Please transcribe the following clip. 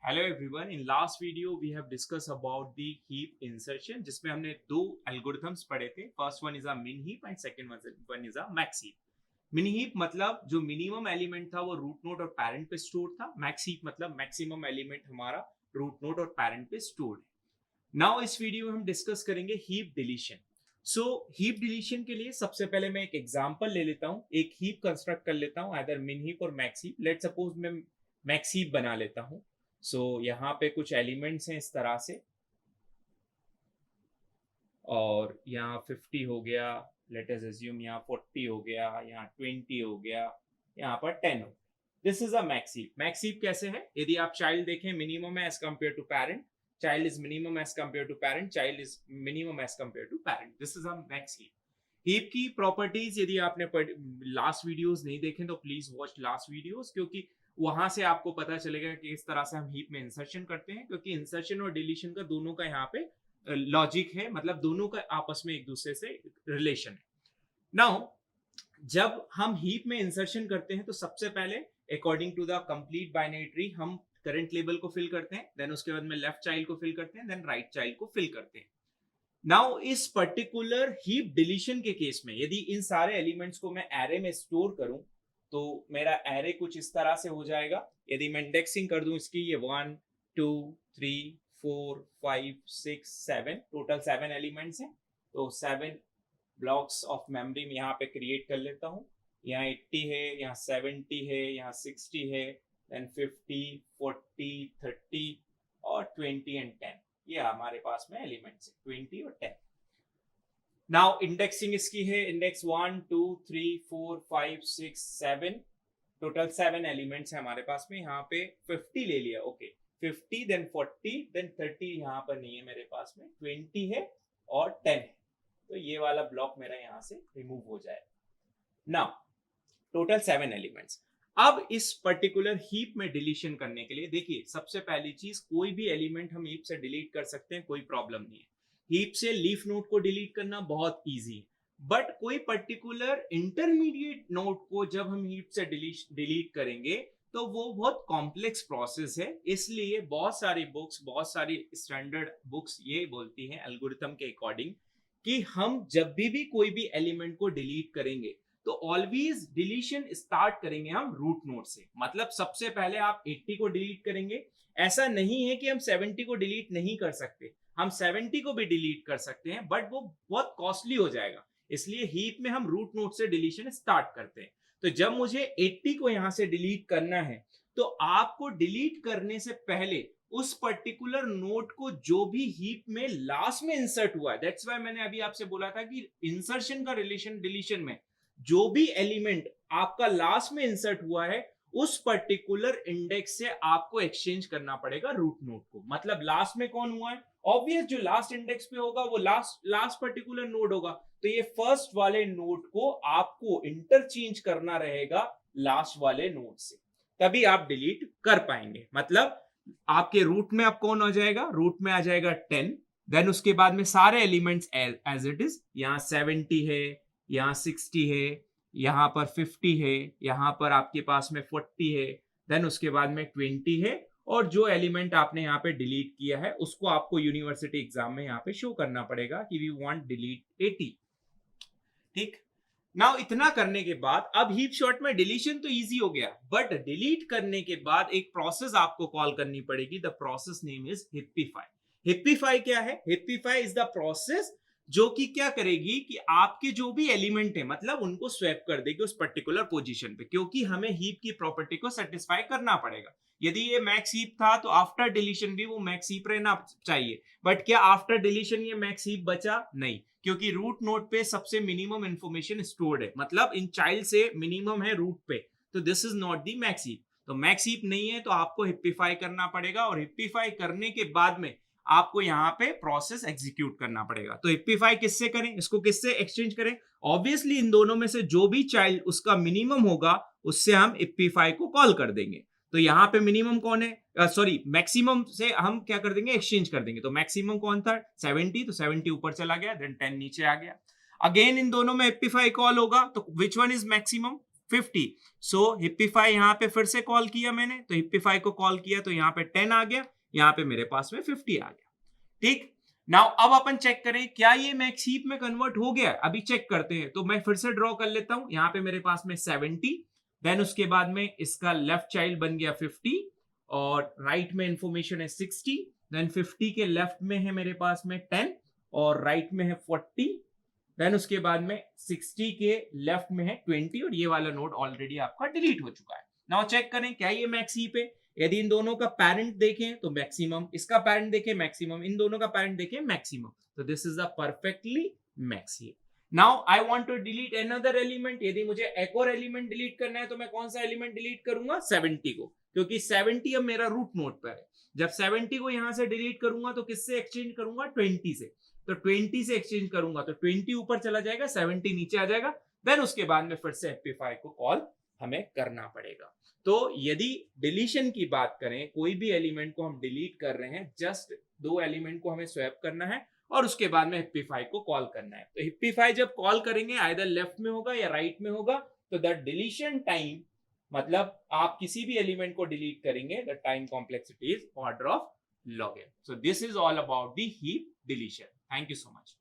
Hello everyone. In last video we have discussed about the heap insertion जिसमें हमने दो algorithms पढ़े थे. First one is a min heap and second one is a max heap. Min heap मतलब जो minimum element था वो root node और parent पे stored था. Max heap मतलब maximum element हमारा root node और parent पे stored है. Now इस वीडियो में हम डिस्कस करेंगे heap deletion. So heap deletion के लिए सबसे पहले मैं एक एग्जांपल ले लेता हूँ. एक heap कंस्ट्रक्ट कर लेता हूँ, either min heap और max heap. Let's suppose मैं max heap बना लेता हूँ. सो यहाँ पे कुछ एलिमेंट्स हैं इस तरह से और यहाँ 50 हो गया, लेट अस अज्यूम यहाँ 40 हो गया, यहाँ 20 हो गया, यहाँ पर 10 हो. This is a max heap. Max heap कैसे है? यदि आप चाइल्ड देखें मिनिमम है as compare to parent, child is minimum as compare to parent, child is minimum as compare to parent. This is a max heap. Heap की properties यदि आपने last videos नहीं देखे तो प्लीज वॉच लास्ट वीडियोस, क्योंकि वहां से आपको पता चलेगा कि इस तरह से हम हीप में इंसर्शन करते हैं, क्योंकि इंसर्शन और डिलीशन का दोनों का यहाँ पे लॉजिक है, मतलब दोनों का आपस में एक दूसरे से रिलेशन है. नाउ जब हम हीप में इंसर्शन करते हैं तो सबसे पहले according to the complete binary tree हम करंट लेबल को फिल करते हैं, देन उसके बाद में लेफ्ट चाइल्ड को फिल करते हैं, देन राइट चाइल्ड को फिल करते हैं. नाउ इस पर्टिकुलर हीप डिलीशन के केस में यदि इन सारे एलिमेंट्स को मैं एरे में स्टोर करूं तो मेरा एरे कुछ इस तरह से हो जाएगा. यदि मैं इंडेक्सिंग कर दूं इसकी, ये 1 2 3 4 5 6 7 टोटल 7 एलिमेंट्स हैं, तो 7 ब्लॉक्स ऑफ मेमोरी में यहाँ पे क्रिएट कर लेता हूँ. यहाँ 80 है, यहाँ 70 है, यहाँ 60 है, देन 50 40 30 और 20 एंड 10. ये हमारे पास में एलिमेंट्स है 20 और 10. नाउ इंडेक्सिंग इसकी है, इंडेक्स 1 2 3 4 5 6 7, टोटल 7 एलिमेंट्स है हमारे पास में. यहाँ पे 50 ले लिया, ओके 50 देन 40 देन 30 यहाँ पर नहीं है मेरे पास में, 20 है और 10 है, तो ये वाला ब्लॉक मेरा यहाँ से रिमूव हो जाए. Now total 7 elements. अब इस पर्टिकुलर हीप में डिलीशन करने के लिए देखिए, सबसे पहली चीज कोई भी एलिमेंट हम हीप से डिलीट कर सकते हैं, कोई प्रॉब्लम नहीं है. हीप से लीफ नोड को डिलीट करना बहुत इजी है, बट कोई पर्टिकुलर इंटरमीडिएट नोड को जब हम हीप से डिलीट करेंगे तो वो बहुत कॉम्प्लेक्स प्रोसेस है. इसलिए बहुत सारी बुक्स, बहुत सारी स्टैंडर्ड बुक्स ये बोलती हैं एल्गोरिथम के अकॉर्डिंग कि हम जब भी कोई भी एलिमेंट को डिलीट करेंगे तो ऑलवेज डिलीशन स्टार्ट करेंगे हम रूट नोड से. मतलब सबसे पहले आप 80 को डिलीट करेंगे. ऐसा नहीं है कि हम 70 को डिलीट नहीं कर सकते, हम 70 को भी डिलीट कर सकते हैं, बट वो बहुत कॉस्टली हो जाएगा. इसलिए हीप में हम रूट नोड से डिलीशन स्टार्ट करते हैं. तो जब मुझे 80 को यहां से डिलीट करना है तो आपको डिलीट करने से पहले उस पर्टिकुलर नोड को जो भी हीप में लास्ट में इंसर्ट हुआ है, दैट्स व्हाई मैंने अभी आपसे बोला था कि इंसर्शन का रिलेशन डिलीशन में जो भी एलिमेंट आपका लास्ट में इंसर्ट हुआ है उस पर्टिकुलर इंडेक्स से आपको एक्सचेंज करना पड़ेगा रूट नोड को. मतलब लास्ट में कौन हुआ है, ऑब्वियस जो लास्ट इंडेक्स पे होगा वो लास्ट पर्टिकुलर नोड होगा, तो ये फर्स्ट वाले नोड को आपको इंटरचेंज करना रहेगा लास्ट वाले नोड से, तभी आप डिलीट कर पाएंगे. मतलब आपके रूट में अब कौन आ जाएगा, रूट में आ जाएगा 10, देन उसके बाद में सारे एलिमेंट्स एज इट इज. यहाँ 70 है, यहाँ 60 है, यहाँ पर 50 है, यहाँ पर आपके पास में 40 है, देन उसके बाद में 20 है, और जो एलिमेंट आपने यहाँ पे डिलीट किया है उसको आपको यूनिवर्सिटी एग्जाम में यहाँ पे शो करना पड़ेगा कि वी वांट डिलीट 80. ठीक. नाउ इतना करने के बाद अब हीप शॉर्ट में डिलीशन तो इजी हो गया, बट डिलीट करने के बाद एक प्रोसेस आपको कॉल करनी पड़ेगी. The process name is hippify. Hippify क्या है? हिप्पीफाई इज द प्रोसेस जो कि क्या करेगी कि आपके जो भी एलिमेंट है मतलब उनको स्वैप कर देगी उस पर्टिकुलर पोजीशन पे, क्योंकि हमें हीप की प्रॉपर्टी को सेटिस्फाई करना पड़ेगा. यदि ये मैक्स हीप था तो आफ्टर डिलीशन भी वो मैक्स हीप रहना चाहिए, बट क्या आफ्टर डिलीशन ये मैक्स हीप बचा? नहीं, क्योंकि रूट नोड पे सबसे मिनिमम इंफॉर्मेशन स्टोर्ड है, मतलब इन चाइल्ड से मिनिमम है रूट पे, तो this is not the max heap. तो मैक्स हीप नहीं है तो आपको हिप्पीफाई करना पड़ेगा, और हिप्पीफाई करने के बाद में आपको यहाँ पे प्रोसेस एग्जीक्यूट करना पड़ेगा. तो हिप्पीफाई किससे करें, इसको किससे एक्सचेंज करें? ऑब्वियसली इन दोनों में से जो भी चाइल्ड उसका मिनिमम होगा उससे हम हिप्पीफाई को कॉल कर देंगे. तो यहाँ पे मिनिमम कौन है, सॉरी मैक्सिमम से हम क्या कर देंगे, एक्सचेंज कर देंगे. तो मैक्सिमम कौन था? 70, तो 70 ऊपर चला गया, देन 10 नीचे आ गया. अगेन इन दोनों में हिप्पीफाई कॉल होगा, तो विच वन इज मैक्सिमम? 50। सो हिप्पीफाई यहाँ पे फिर से कॉल किया मैंने, तो हिप्पीफाई को कॉल किया तो यहाँ पे 10 आ गया, यहाँ पे मेरे पास में 50 आ गया। ठीक, नाउ अब अपन चेक करें क्या ये मैक्स हीप में कन्वर्ट हो गया, अभी चेक करते हैं। तो मैं फिर से ड्रॉ कर लेता हूं, यहाँ पे मेरे पास में 70, देन उसके बाद में इसका लेफ्ट चाइल्ड बन गया 50 और राइट में इंफॉर्मेशन है 60, देन 50 के लेफ्ट में है मेरे पास में 10 और राइट में है 40, देन उसके बाद में 60 के लेफ्ट में है 20 और ये वाला नोड ऑलरेडी आपका डिलीट हो चुका है। नाउ चेक करें क्या ये मैक्स हीप है। यदि इन दोनों का पेरेंट देखें तो मैक्सिमम, इसका पेरेंट देखें मैक्सिमम, इन दोनों का पेरेंट देखें मैक्सिमम, तो this is a perfectly max heap. Now I want to delete another element. यदि मुझे एक और एलिमेंट डिलीट करना है तो मैं कौन सा एलिमेंट डिलीट करूंगा, 70 को, क्योंकि 70 अब मेरा रूट नोड पर है। जब 70 को यहां से डिलीट करूंगा तो किससे एक्सचेंज करूंगा, 20 से। तो 20 से एक्सचेंज करूंगा तो 20 ऊपर चला जाएगा, 70 नीचे आ जाएगा, देन उसके बाद में फिर से हिप्पीफाई को कॉल हमें करना पड़ेगा। तो यदि डिलीशन की बात करें, कोई भी एलिमेंट को हम डिलीट कर रहे हैं, जस्ट 2 एलिमेंट को हमें स्वैप करना है और उसके बाद में हिप्पीफाई को कॉल करना है। तो हिप्पीफाई जब कॉल करेंगे आइदर लेफ्ट में होगा या राइट में होगा, तो द डिलीशन टाइम, मतलब आप किसी भी एलिमेंट को डिलीट करेंगे, the time complexity is order of log n. So this is all about the heap deletion. Thank you so much.